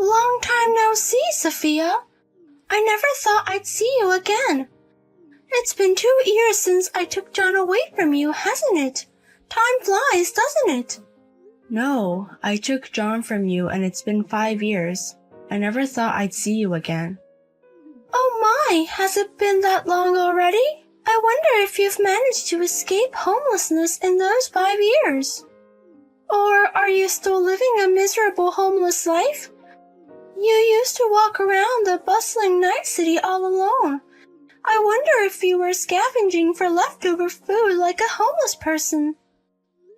Long time no see, Sophia. I never thought I'd see you again. It's been 2 years since I took John away from you, hasn't it? Time flies, doesn't it? No, I took John from you and it's been 5 years. I never thought I'd see you again. Oh my, has it been that long already? I wonder if you've managed to escape homelessness in those 5 years. Or are you still living a miserable homeless life? You used to walk around the bustling night city all alone. I wonder if you were scavenging for leftover food like a homeless person.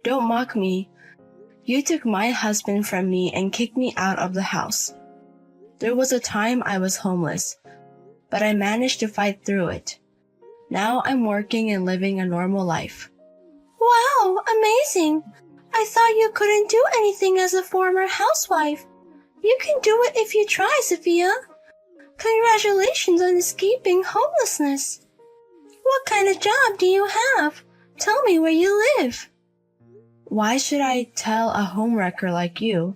Don't mock me. You took my husband from me and kicked me out of the house. There was a time I was homeless, but I managed to fight through it. Now I'm working and living a normal life. Wow, amazing! I thought you couldn't do anything as a former housewife. You can do it if you try, Sophia. Congratulations on escaping homelessness. What kind of job do you have? Tell me where you live. Why should I tell a homewrecker like you?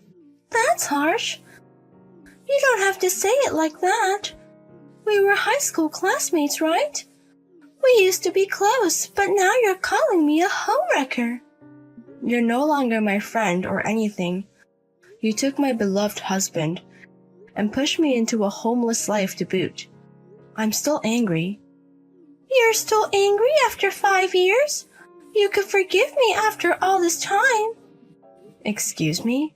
That's harsh. You don't have to say it like that. We were high school classmates, right? We used to be close, but now you're calling me a homewrecker. You're no longer my friend or anything. You took my beloved husband and pushed me into a homeless life to boot. I'm still angry. You're still angry after 5 years? You could forgive me after all this time. Excuse me?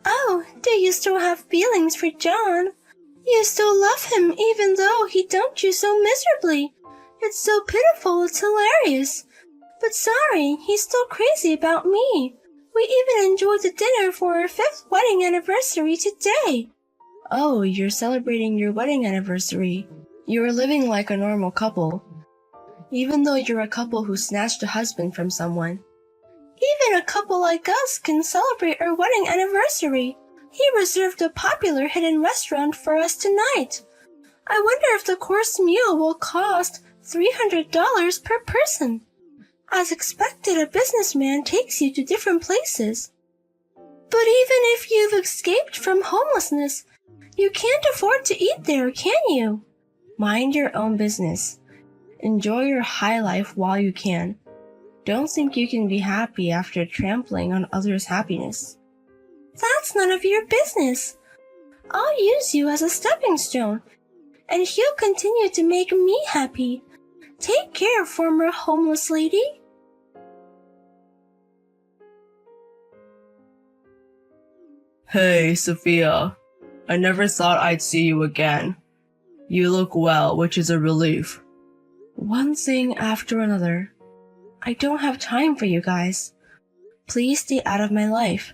Oh, do you still have feelings for John? You still love him even though he dumped you so miserably. It's so pitiful, it's hilarious. But sorry, he's still crazy about me. We even enjoyed the dinner for our 5th wedding anniversary today. Oh, you're celebrating your wedding anniversary. You're living like a normal couple. Even though you're a couple who snatched a husband from someone. Even a couple like us can celebrate our wedding anniversary. He reserved a popular hidden restaurant for us tonight. I wonder if the course meal will cost $300 per person. As expected, a businessman takes you to different places. But even if you've escaped from homelessness, you can't afford to eat there, can you? Mind your own business. Enjoy your high life while you can. Don't think you can be happy after trampling on others' happiness. That's none of your business. I'll use you as a stepping stone, and he'll continue to make me happy. Take care, former homeless lady. Hey, Sophia. I never thought I'd see you again. You look well, which is a relief. One thing after another. I don't have time for you guys. Please stay out of my life.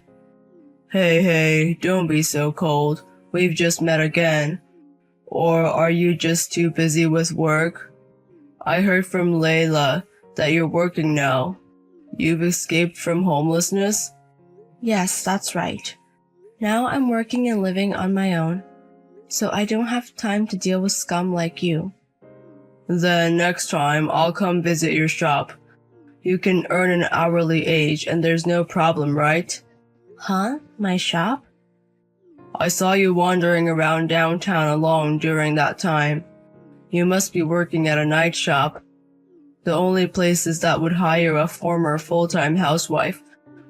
Hey, don't be so cold. We've just met again. Or are you just too busy with work? I heard from Layla that you're working now. You've escaped from homelessness? Yes, that's right. Now I'm working and living on my own, so I don't have time to deal with scum like you. Then next time I'll come visit your shop. You can earn an hourly wage and there's no problem, right? Huh? My shop? I saw you wandering around downtown alone during that time. You must be working at a night shop. The only places that would hire a former full-time housewife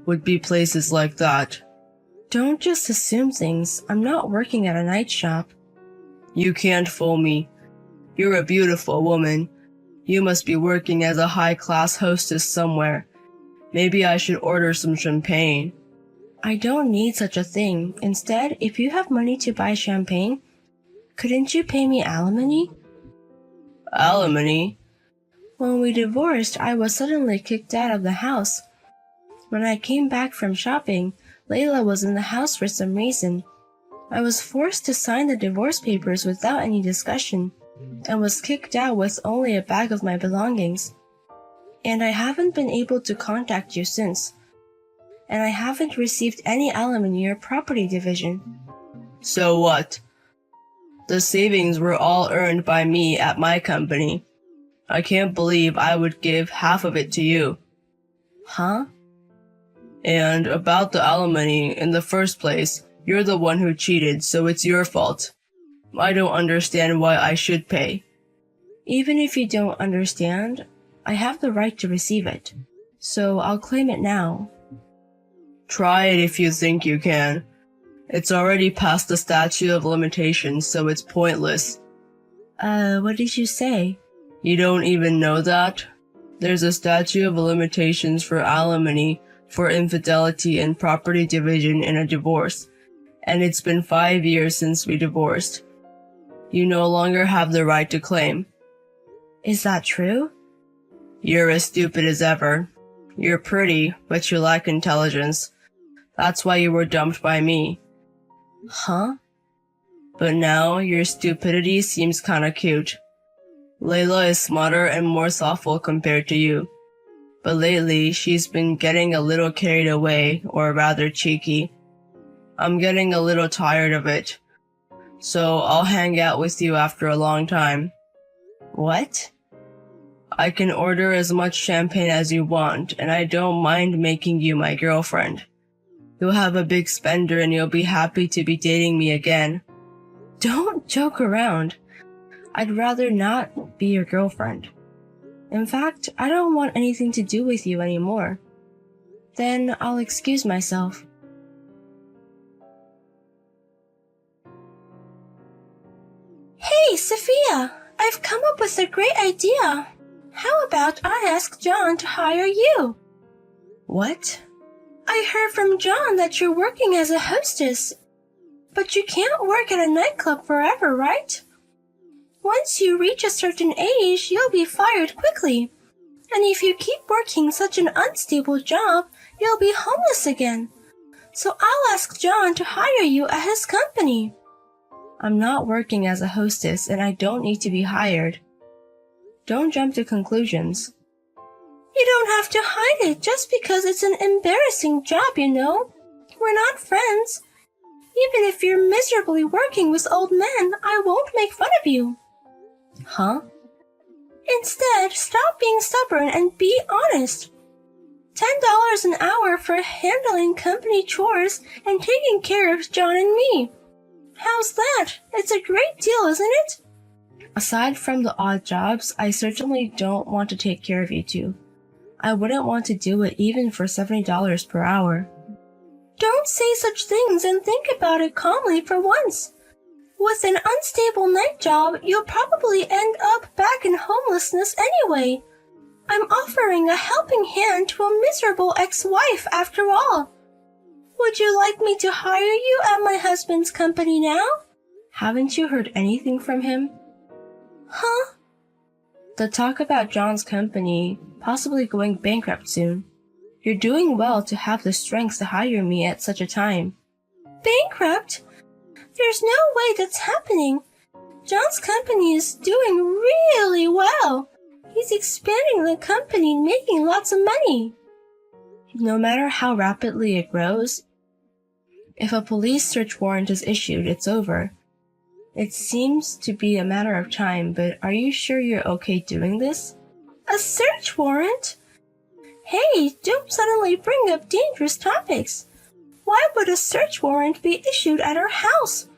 would be places like that. Don't just assume things. I'm not working at a night shop. You can't fool me. You're a beautiful woman. You must be working as a high-class hostess somewhere. Maybe I should order some champagne. I don't need such a thing. Instead, if you have money to buy champagne, couldn't you pay me alimony? Alimony? When we divorced, I was suddenly kicked out of the house. When I came back from shopping, Layla was in the house for some reason. I was forced to sign the divorce papers without any discussion, and was kicked out with only a bag of my belongings. And I haven't been able to contact you since. And I haven't received any alimony or property division. So what? The savings were all earned by me at my company. I can't believe I would give half of it to you. Huh? And about the alimony, in the first place, You're the one who cheated, so it's your fault. I don't understand why I should pay. Even if you don't understand, I have the right to receive it, so I'll claim it now. Try it if you think you can. It's already past the statute of limitations, so it's pointless. What did you say? You don't even know that? There's a statute of limitations for alimony, for infidelity and property division in a divorce, and it's been 5 years since we divorced. You no longer have the right to claim. Is that true? You're as stupid as ever. You're pretty, but you lack intelligence. That's why you were dumped by me. Huh? But now, your stupidity seems kinda cute. Layla is smarter and more thoughtful compared to you. But lately, she's been getting a little carried away, or rather cheeky. I'm getting a little tired of it. So I'll hang out with you after a long time. What? I can order as much champagne as you want, and I don't mind making you my girlfriend. You'll have a big spender and you'll be happy to be dating me again. Don't joke around. I'd rather not be your girlfriend. In fact, I don't want anything to do with you anymore. Then I'll excuse myself. Hey, Sophia! I've come up with a great idea. How about I ask John to hire you? What? I heard from John that you're working as a hostess. But you can't work at a nightclub forever, right? Once you reach a certain age, you'll be fired quickly. And if you keep working such an unstable job, you'll be homeless again. So I'll ask John to hire you at his company. I'm not working as a hostess and I don't need to be hired. Don't jump to conclusions. You don't have to hide it just because it's an embarrassing job, you know. We're not friends. Even if you're miserably working with old men, I won't make fun of you. Huh? Instead, stop being stubborn and be honest. $10 an hour for handling company chores and taking care of John and me. How's that? It's a great deal, isn't it? Aside from the odd jobs, I certainly don't want to take care of you two. I wouldn't want to do it even for $70 per hour. Don't say such things and think about it calmly for once. With an unstable night job, you'll probably end up back in homelessness anyway. I'm offering a helping hand to a miserable ex-wife after all. Would you like me to hire you at my husband's company now? Haven't you heard anything from him? Huh? The talk about John's company possibly going bankrupt soon. You're doing well to have the strength to hire me at such a time. Bankrupt? There's no way that's happening. John's company is doing really well. He's expanding the company and making lots of money. No matter how rapidly it grows, if a police search warrant is issued, it's over. It seems to be a matter of time, but are you sure you're okay doing this? A search warrant? Hey, don't suddenly bring up dangerous topics. Why would a search warrant be issued at our house?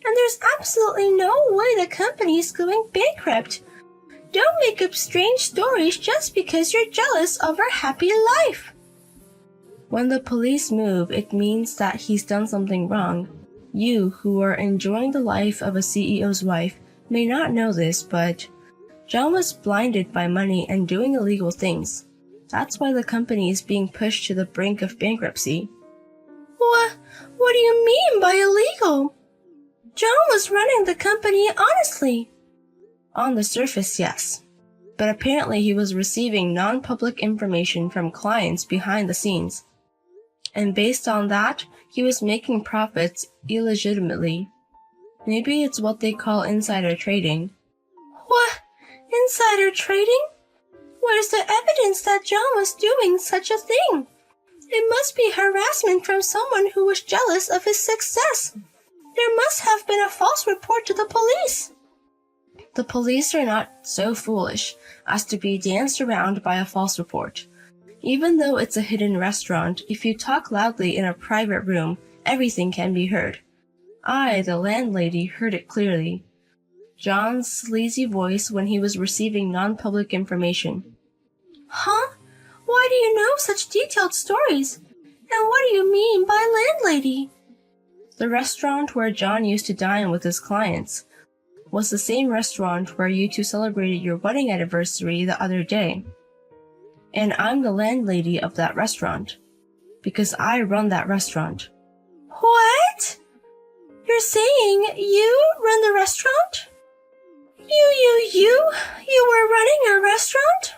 And there's absolutely no way the company is going bankrupt. Don't make up strange stories just because you're jealous of our happy life. When the police move, it means that he's done something wrong. You, who are enjoying the life of a CEO's wife, may not know this, but John was blinded by money and doing illegal things. That's why the company is being pushed to the brink of bankruptcy. What do you mean by illegal? John was running the company honestly. On the surface, yes. But apparently he was receiving non-public information from clients behind the scenes. And based on that, he was making profits illegitimately. Maybe it's what they call insider trading. What? Insider trading? Where's the evidence that John was doing such a thing? It must be harassment from someone who was jealous of his success. There must have been a false report to the police. The police are not so foolish as to be danced around by a false report. Even though it's a hidden restaurant, if you talk loudly in a private room, everything can be heard. I, the landlady, heard it clearly. John's sleazy voice when he was receiving non-public information. Huh? Why do you know such detailed stories? And what do you mean by landlady? The restaurant where John used to dine with his clients was the same restaurant where you two celebrated your wedding anniversary the other day. And I'm the landlady of that restaurant, because I run that restaurant. What? You're saying you run the restaurant? You were running a restaurant?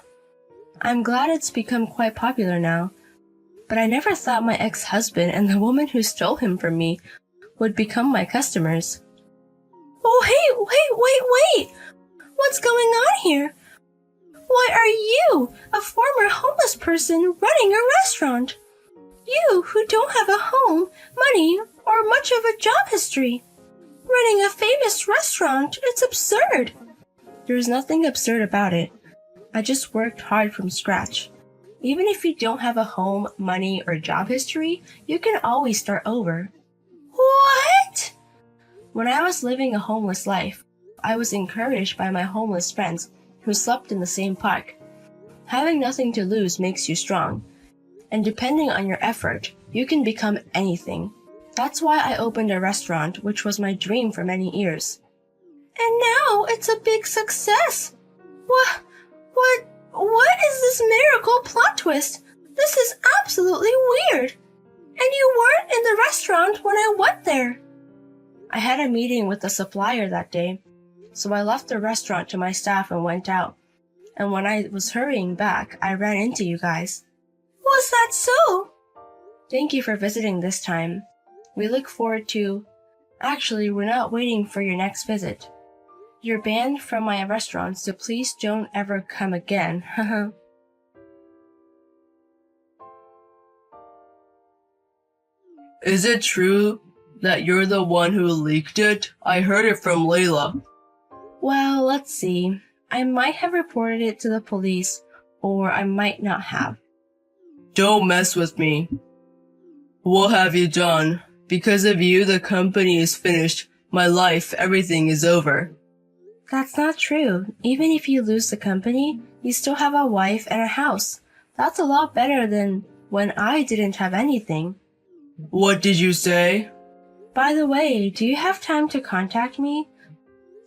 I'm glad it's become quite popular now, but I never thought my ex-husband and the woman who stole him from me would become my customers. Oh, hey, wait! What's going on here? Why are you, a former homeless person, running a restaurant? You who don't have a home, money, or much of a job history. Running a famous restaurant, it's absurd. There's nothing absurd about it. I just worked hard from scratch. Even if you don't have a home, money, or job history, you can always start over. What? When I was living a homeless life, I was encouraged by my homeless friends who slept in the same park. Having nothing to lose makes you strong, and depending on your effort, you can become anything. That's why I opened a restaurant, which was my dream for many years. And now it's a big success. What is this miracle plot twist? This is absolutely weird. And you weren't in the restaurant when I went there. I had a meeting with the supplier that day, so I left the restaurant to my staff and went out. And when I was hurrying back, I ran into you guys. Was that so? Thank you for visiting this time. We look forward to... Actually, we're not waiting for your next visit. You're banned from my restaurant, so please don't ever come again. Haha. Is it true that you're the one who leaked it? I heard it from Layla. Well, let's see. I might have reported it to the police, or I might not have. Don't mess with me. What have you done? Because of you, the company is finished. My life, everything is over. That's not true. Even if you lose the company, you still have a wife and a house. That's a lot better than when I didn't have anything. What did you say? By the way, do you have time to contact me?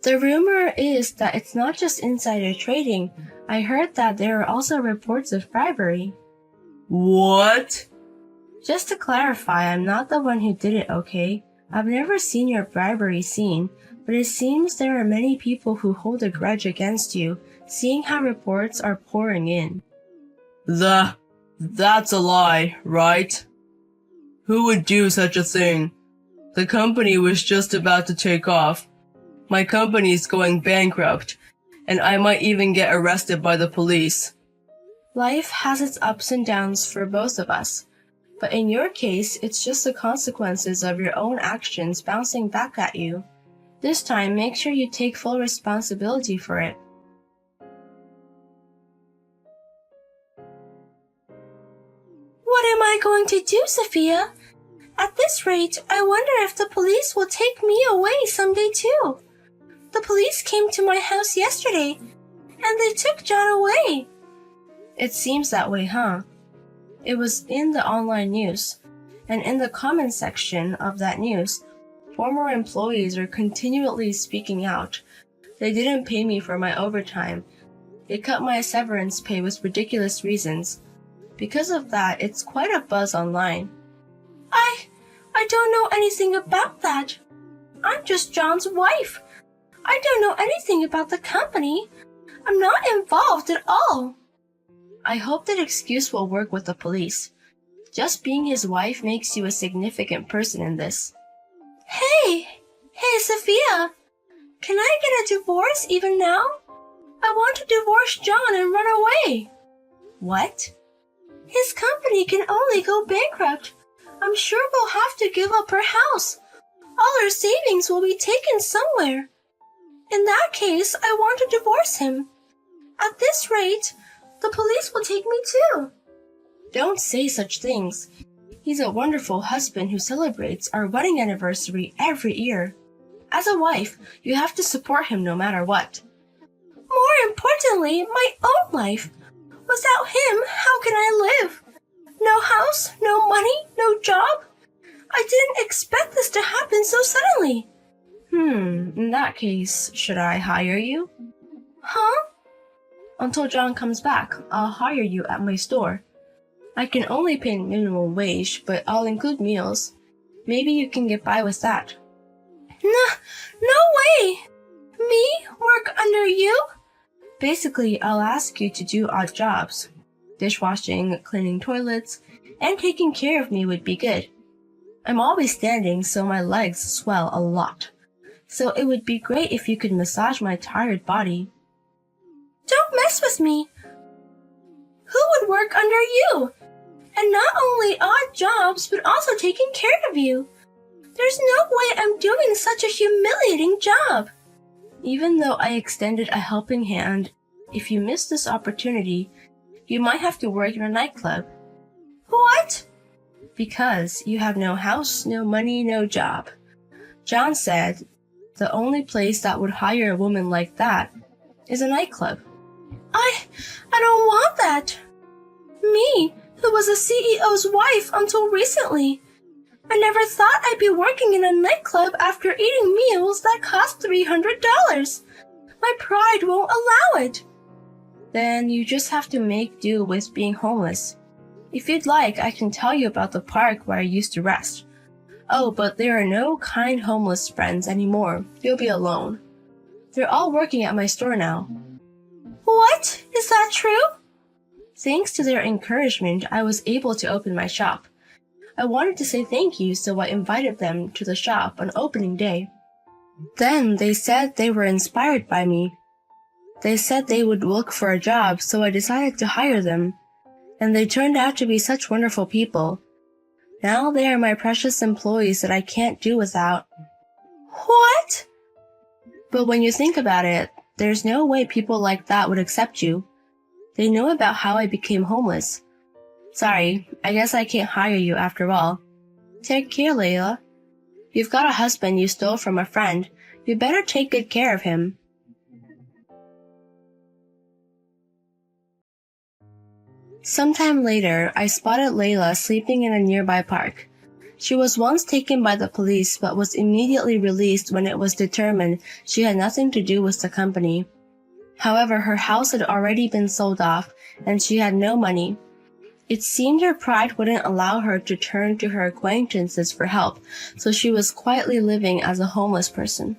The rumor is that it's not just insider trading. I heard that there are also reports of bribery. What? Just to clarify, I'm not the one who did it, okay? I've never seen your bribery scene, but it seems there are many people who hold a grudge against you, seeing how reports are pouring in. That's a lie, right? Who would do such a thing? The company was just about to take off. My company's going bankrupt, and I might even get arrested by the police. Life has its ups and downs for both of us, but in your case, it's just the consequences of your own actions bouncing back at you. This time, make sure you take full responsibility for it. What am I going to do, Sophia? At this rate, I wonder if the police will take me away someday too. The police came to my house yesterday, and they took John away. It seems that way, huh? It was in the online news, and in the comment section of that news, former employees are continually speaking out. They didn't pay me for my overtime. They cut my severance pay with ridiculous reasons. Because of that, it's quite a buzz online. I don't know anything about that. I'm just John's wife. I don't know anything about the company. I'm not involved at all. I hope that excuse will work with the police. Just being his wife makes you a significant person in this. Hey, Sophia. Can I get a divorce even now? I want to divorce John and run away. What? His company can only go bankrupt. I'm sure we'll have to give up her house. All our savings will be taken somewhere. In that case, I want to divorce him. At this rate, the police will take me too. Don't say such things. He's a wonderful husband who celebrates our wedding anniversary every year. As a wife, you have to support him no matter what. More importantly, my own life. Without him, how can I live? No house, no money, no job. I didn't expect this to happen so suddenly. In that case, should I hire you? Huh? Until John comes back, I'll hire you at my store. I can only pay minimum wage, but I'll include meals. Maybe you can get by with that. No way! Me work under you? Basically, I'll ask you to do odd jobs. Dishwashing, cleaning toilets, and taking care of me would be good. I'm always standing, so my legs swell a lot. So it would be great if you could massage my tired body. Don't mess with me. Who would work under you? And not only odd jobs, but also taking care of you. There's no way I'm doing such a humiliating job. Even though I extended a helping hand, if you miss this opportunity, you might have to work in a nightclub. What? Because you have no house, no money, no job. John said the only place that would hire a woman like that is a nightclub. I don't want that. Me, who was a CEO's wife until recently. I never thought I'd be working in a nightclub after eating meals that cost $300. My pride won't allow it. Then you just have to make do with being homeless. If you'd like, I can tell you about the park where I used to rest. Oh, but there are no kind homeless friends anymore. You'll be alone. They're all working at my store now. What? Is that true? Thanks to their encouragement, I was able to open my shop. I wanted to say thank you, so I invited them to the shop on opening day. Then they said they were inspired by me. They said they would look for a job, so I decided to hire them. And they turned out to be such wonderful people. Now they are my precious employees that I can't do without. What? But when you think about it, there's no way people like that would accept you. They know about how I became homeless. Sorry, I guess I can't hire you after all. Take care, Layla. You've got a husband you stole from a friend. You better take good care of him. Sometime later, I spotted Layla sleeping in a nearby park. She was once taken by the police but was immediately released when it was determined she had nothing to do with the company. However, her house had already been sold off and she had no money. It seemed her pride wouldn't allow her to turn to her acquaintances for help, so she was quietly living as a homeless person.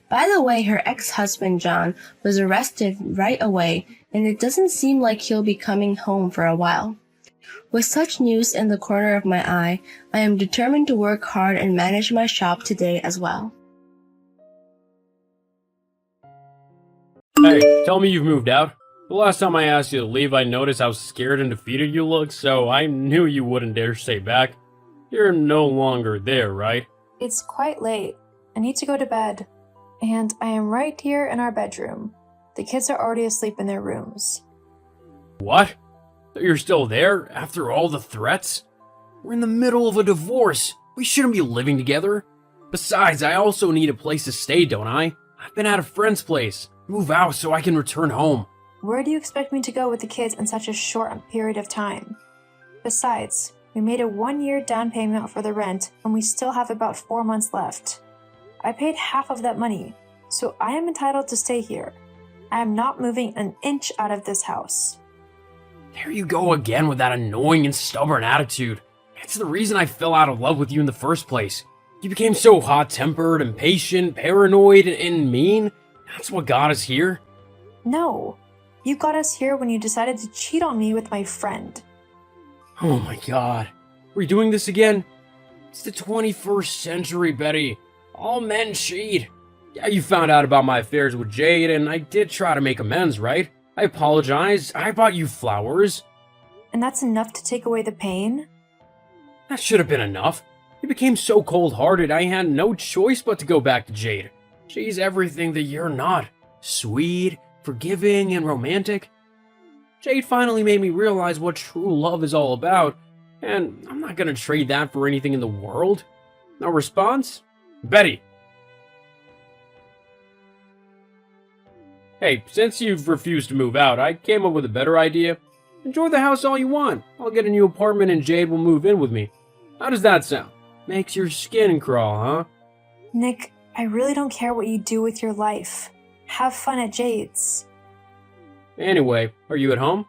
By the way, her ex-husband John was arrested right away, and it doesn't seem like he'll be coming home for a while. With such news in the corner of my eye, I am determined to work hard and manage my shop today as well. Hey, tell me you've moved out. The last time I asked you to leave, I noticed how scared and defeated you looked, so I knew you wouldn't dare stay back. You're no longer there, right? It's quite late. I need to go to bed. And I am right here in our bedroom. The kids are already asleep in their rooms. What? You're still there, after all the threats? We're in the middle of a divorce. We shouldn't be living together. Besides, I also need a place to stay, don't I? I've been at a friend's place. Move out so I can return home. Where do you expect me to go with the kids in such a short period of time? Besides, we made a 1-year down payment for the rent, and we still have about 4 months left. I paid half of that money, so I am entitled to stay here. I am not moving an inch out of this house. There you go again with that annoying and stubborn attitude. It's the reason I fell out of love with you in the first place. You became so hot-tempered, impatient, paranoid, and mean. That's what got us here. No, you got us here when you decided to cheat on me with my friend. Oh my god. We're doing this again? It's the 21st century, Betty. All men cheat. Yeah, you found out about my affairs with Jade, and I did try to make amends, right? I apologize. I bought you flowers. And that's enough to take away the pain? That should have been enough. You became so cold-hearted, I had no choice but to go back to Jade. She's everything that you're not. Sweet, forgiving, and romantic. Jade finally made me realize what true love is all about. And I'm not gonna trade that for anything in the world. No response? Betty! Hey, since you've refused to move out, I came up with a better idea. Enjoy the house all you want. I'll get a new apartment and Jade will move in with me. How does that sound? Makes your skin crawl, huh? Nick, I really don't care what you do with your life. Have fun at Jade's. Anyway, are you at home?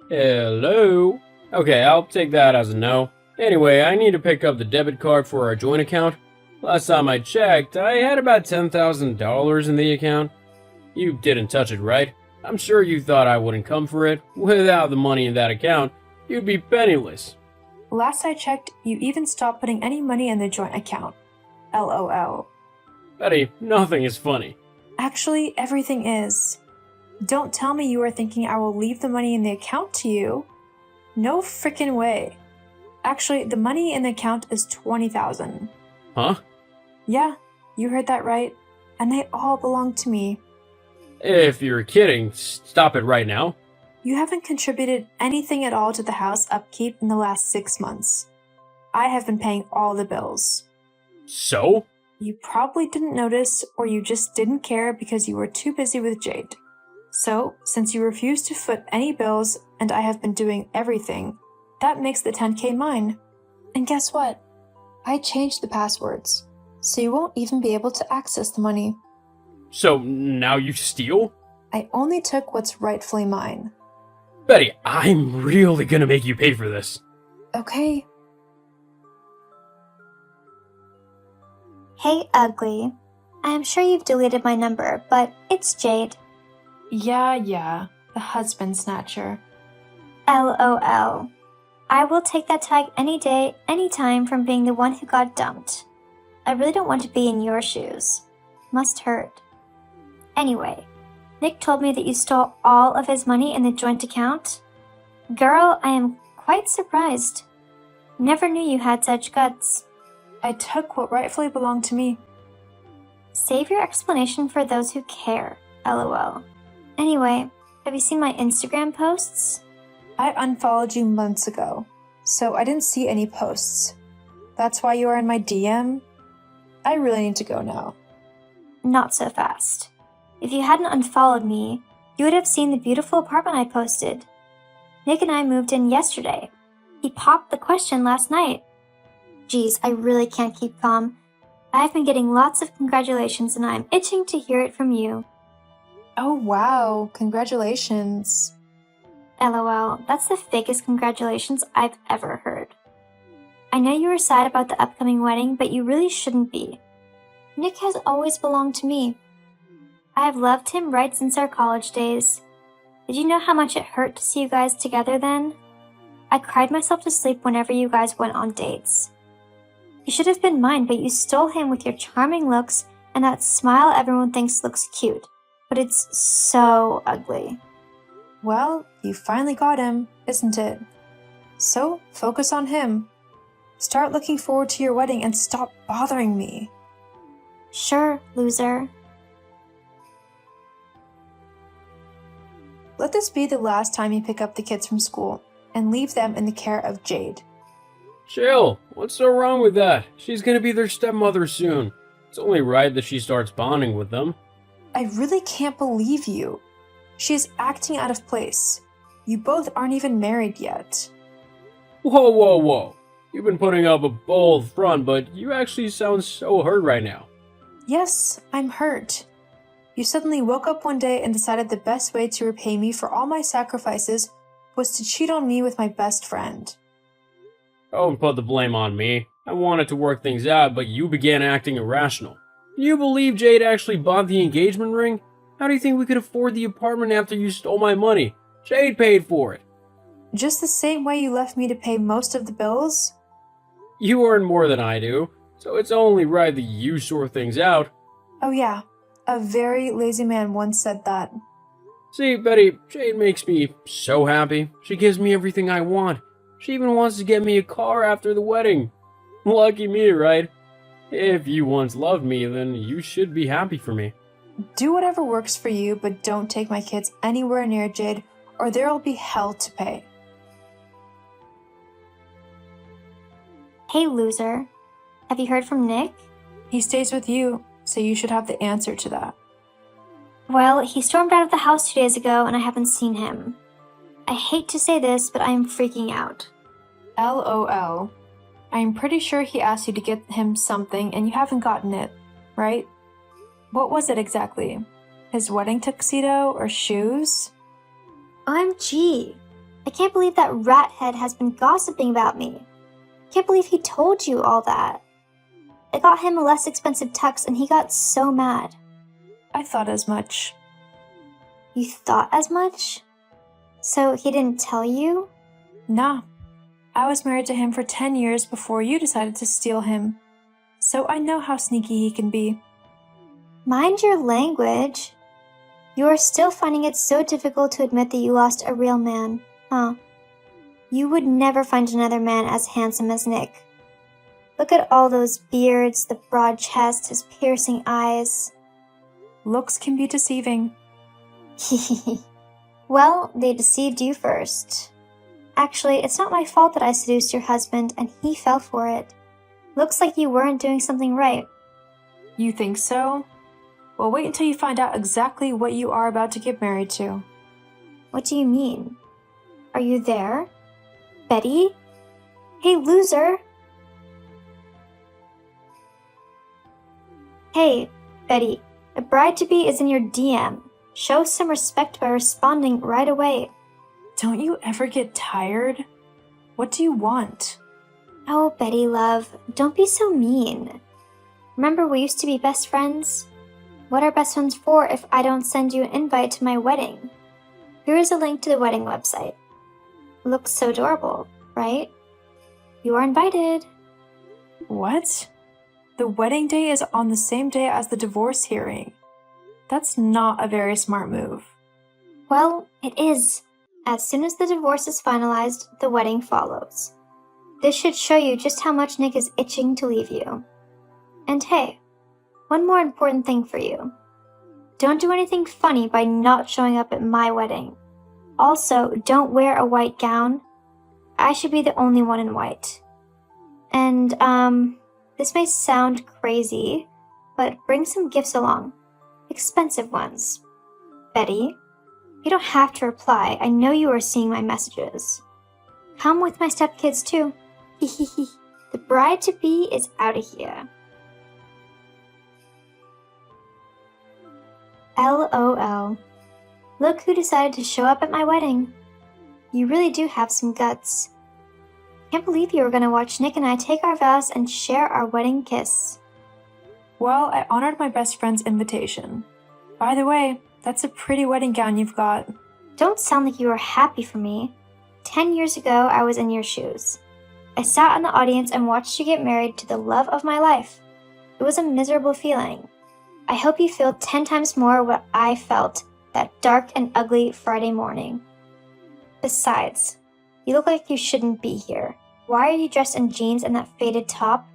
Hello? Okay, I'll take that as a no. Anyway, I need to pick up the debit card for our joint account. Last time I checked, I had about $10,000 in the account. You didn't touch it, right? I'm sure you thought I wouldn't come for it. Without the money in that account, you'd be penniless. Last I checked, you even stopped putting any money in the joint account. LOL. Betty, nothing is funny. Actually, everything is. Don't tell me you are thinking I will leave the money in the account to you. No frickin' way. Actually, the money in the account is $20,000. Huh? Yeah, you heard that right. And they all belong to me. If you're kidding, stop it right now. You haven't contributed anything at all to the house upkeep in the last 6 months. I have been paying all the bills. So? You probably didn't notice, or you just didn't care because you were too busy with Jade. So, since you refuse to foot any bills and I have been doing everything, that makes the 10K mine. And guess what? I changed the passwords, so you won't even be able to access the money. So now you steal? I only took what's rightfully mine. Betty, I'm really gonna make you pay for this. Okay. Hey, ugly. I am sure you've deleted my number, but it's Jade. Yeah, the husband snatcher. LOL. I will take that tag any day, anytime from being the one who got dumped. I really don't want to be in your shoes. Must hurt. Anyway, Nick told me that you stole all of his money in the joint account. Girl, I am quite surprised. Never knew you had such guts. I took what rightfully belonged to me. Save your explanation for those who care. LOL. Anyway, have you seen my Instagram posts? I unfollowed you months ago, so I didn't see any posts. That's why you are in my DM? I really need to go now. Not so fast. If you hadn't unfollowed me, you would have seen the beautiful apartment I posted. Nick and I moved in yesterday. He popped the question last night. Geez, I really can't keep calm. I've been getting lots of congratulations and I'm itching to hear it from you. Oh wow, congratulations. LOL, that's the fakest congratulations I've ever heard. I know you were sad about the upcoming wedding, but you really shouldn't be. Nick has always belonged to me. I have loved him right since our college days. Did you know how much it hurt to see you guys together then? I cried myself to sleep whenever you guys went on dates. He should have been mine, but you stole him with your charming looks and that smile everyone thinks looks cute. But it's so ugly. Well, you finally got him, isn't it? So, focus on him. Start looking forward to your wedding and stop bothering me. Sure, loser. Let this be the last time you pick up the kids from school and leave them in the care of Jade. Chill. What's so wrong with that? She's gonna be their stepmother soon. It's only right that she starts bonding with them. I really can't believe you. She is acting out of place. You both aren't even married yet. Whoa. You've been putting up a bold front, but you actually sound so hurt right now. Yes, I'm hurt. You suddenly woke up one day and decided the best way to repay me for all my sacrifices was to cheat on me with my best friend. Don't put the blame on me. I wanted to work things out, but you began acting irrational. Can you believe Jade actually bought the engagement ring? How do you think we could afford the apartment after you stole my money? Jade paid for it. Just the same way you left me to pay most of the bills? You earn more than I do, so it's only right that you sort things out. Oh yeah, a very lazy man once said that. See, Betty, Jade makes me so happy. She gives me everything I want. She even wants to get me a car after the wedding. Lucky me, right? If you once loved me, then you should be happy for me. Do whatever works for you, but don't take my kids anywhere near Jade, or there'll be hell to pay. Hey, loser. Have you heard from Nick? He stays with you, so you should have the answer to that. Well, he stormed out of the house 2 days ago and I haven't seen him. I hate to say this, but I am freaking out. LOL. I'm pretty sure he asked you to get him something and you haven't gotten it, right? What was it exactly? His wedding tuxedo or shoes? OMG. I can't believe that rathead has been gossiping about me. Can't believe he told you all that. I got him a less expensive tux and he got so mad. I thought as much. You thought as much? So he didn't tell you? Nah. I was married to him for 10 years before you decided to steal him. So I know how sneaky he can be. Mind your language. You are still finding it so difficult to admit that you lost a real man, huh? You would never find another man as handsome as Nick. Look at all those beards, the broad chest, his piercing eyes. Looks can be deceiving. Well, they deceived you first. Actually, it's not my fault that I seduced your husband and he fell for it. Looks like you weren't doing something right. You think so? Well, wait until you find out exactly what you are about to get married to. What do you mean? Are you there? Betty? Hey, loser! Hey, Betty, a bride-to-be is in your DM. Show some respect by responding right away. Don't you ever get tired? What do you want? Oh, Betty, love, don't be so mean. Remember we used to be best friends? What are best friends for if I don't send you an invite to my wedding? Here is a link to the wedding website. Looks so adorable, right? You are invited. What? The wedding day is on the same day as the divorce hearing. That's not a very smart move. Well, it is. As soon as the divorce is finalized, the wedding follows. This should show you just how much Nick is itching to leave you. And hey, one more important thing for you. Don't do anything funny by not showing up at my wedding. Also, don't wear a white gown. I should be the only one in white. And, this may sound crazy, but bring some gifts along. Expensive ones. Betty, you don't have to reply. I know you are seeing my messages. Come with my stepkids too. Hehehe. The bride-to-be is out of here. LOL. Look who decided to show up at my wedding. You really do have some guts. Can't believe you were gonna watch Nick and I take our vows and share our wedding kiss. Well, I honored my best friend's invitation. By the way, that's a pretty wedding gown you've got. Don't sound like you were happy for me. 10 years ago, I was in your shoes. I sat in the audience and watched you get married to the love of my life. It was a miserable feeling. I hope you feel 10 times more what I felt that dark and ugly Friday morning. Besides, you look like you shouldn't be here. Why are you dressed in jeans and that faded top?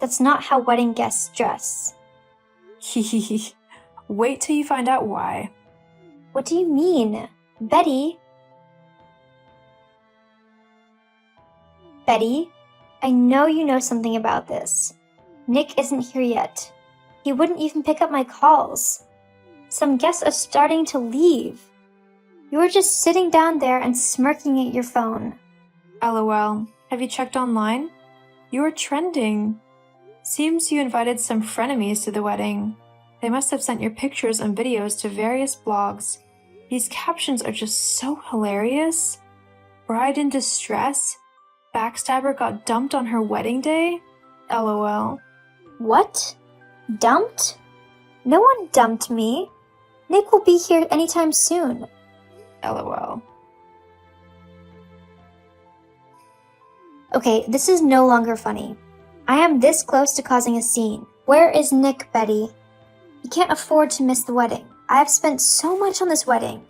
That's not how wedding guests dress. Hehehe. Wait till you find out why. What do you mean? Betty? Betty, I know you know something about this. Nick isn't here yet. He wouldn't even pick up my calls. Some guests are starting to leave. You were just sitting down there and smirking at your phone. LOL. Have you checked online? You are trending. Seems you invited some frenemies to the wedding. They must have sent your pictures and videos to various blogs. These captions are just so hilarious. Bride in distress? Backstabber got dumped on her wedding day? LOL. What? Dumped? No one dumped me. Nick will be here anytime soon. LOL. Okay, this is no longer funny. I am this close to causing a scene. Where is Nick, Betty? You can't afford to miss the wedding. I have spent so much on this wedding.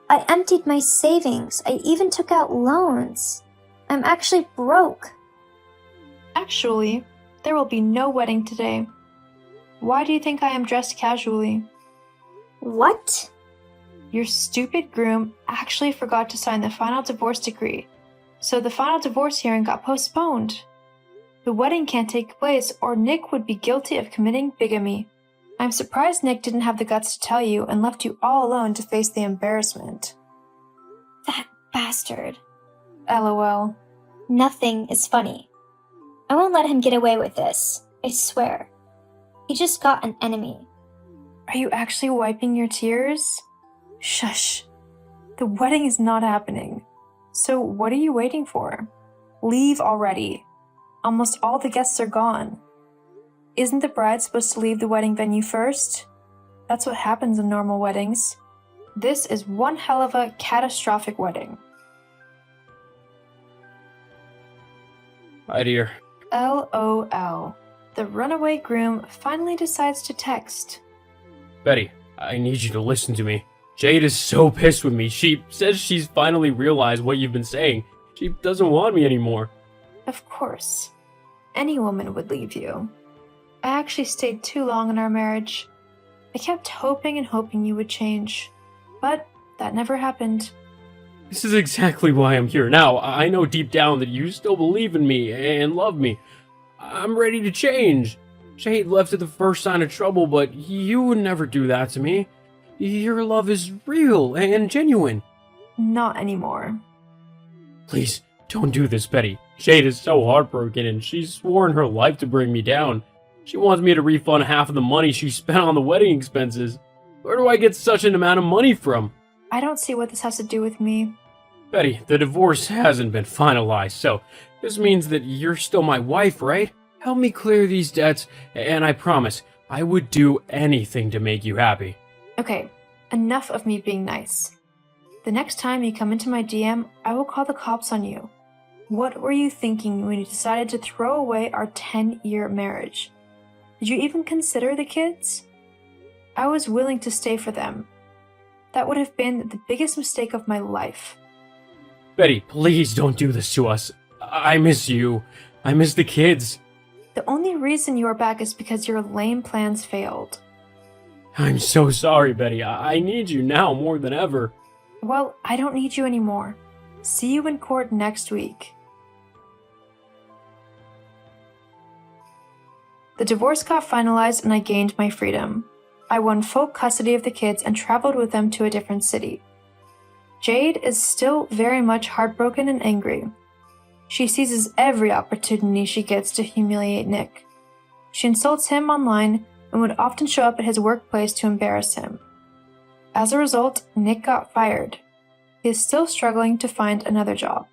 I emptied my savings. I even took out loans. I'm actually broke. Actually, there will be no wedding today. Why do you think I am dressed casually? What? Your stupid groom actually forgot to sign the final divorce decree, so the final divorce hearing got postponed. The wedding can't take place, or Nick would be guilty of committing bigamy. I'm surprised Nick didn't have the guts to tell you and left you all alone to face the embarrassment. That bastard. LOL. Nothing is funny. I won't let him get away with this. I swear. He just got an enemy. Are you actually wiping your tears? Shush. The wedding is not happening. So what are you waiting for? Leave already. Almost all the guests are gone. Isn't the bride supposed to leave the wedding venue first? That's what happens in normal weddings. This is one hell of a catastrophic wedding. Hi, dear. LOL. The runaway groom finally decides to text. Betty, I need you to listen to me. Jade is so pissed with me. She says she's finally realized what you've been saying. She doesn't want me anymore. Of course. Any woman would leave you. I actually stayed too long in our marriage. I kept hoping and hoping you would change. But that never happened. This is exactly why I'm here now. I know deep down that you still believe in me and love me. I'm ready to change. Jade left at the first sign of trouble, but you would never do that to me. Your love is real and genuine. Not anymore. Please, don't do this, Betty. Jade is so heartbroken and she's sworn her life to bring me down. She wants me to refund half of the money she spent on the wedding expenses. Where do I get such an amount of money from? I don't see what this has to do with me. Betty, the divorce hasn't been finalized, so this means that you're still my wife, right? Help me clear these debts, and I promise I would do anything to make you happy. Okay, enough of me being nice. The next time you come into my DM, I will call the cops on you. What were you thinking when you decided to throw away our 10-year marriage? Did you even consider the kids? I was willing to stay for them. That would have been the biggest mistake of my life. Betty, please don't do this to us. I miss you. I miss the kids. The only reason you are back is because your lame plans failed. I'm so sorry, Betty. I need you now more than ever. Well, I don't need you anymore. See you in court next week. The divorce got finalized and I gained my freedom. I won full custody of the kids and traveled with them to a different city. Jade is still very much heartbroken and angry. She seizes every opportunity she gets to humiliate Nick. She insults him online and would often show up at his workplace to embarrass him. As a result, Nick got fired. He is still struggling to find another job.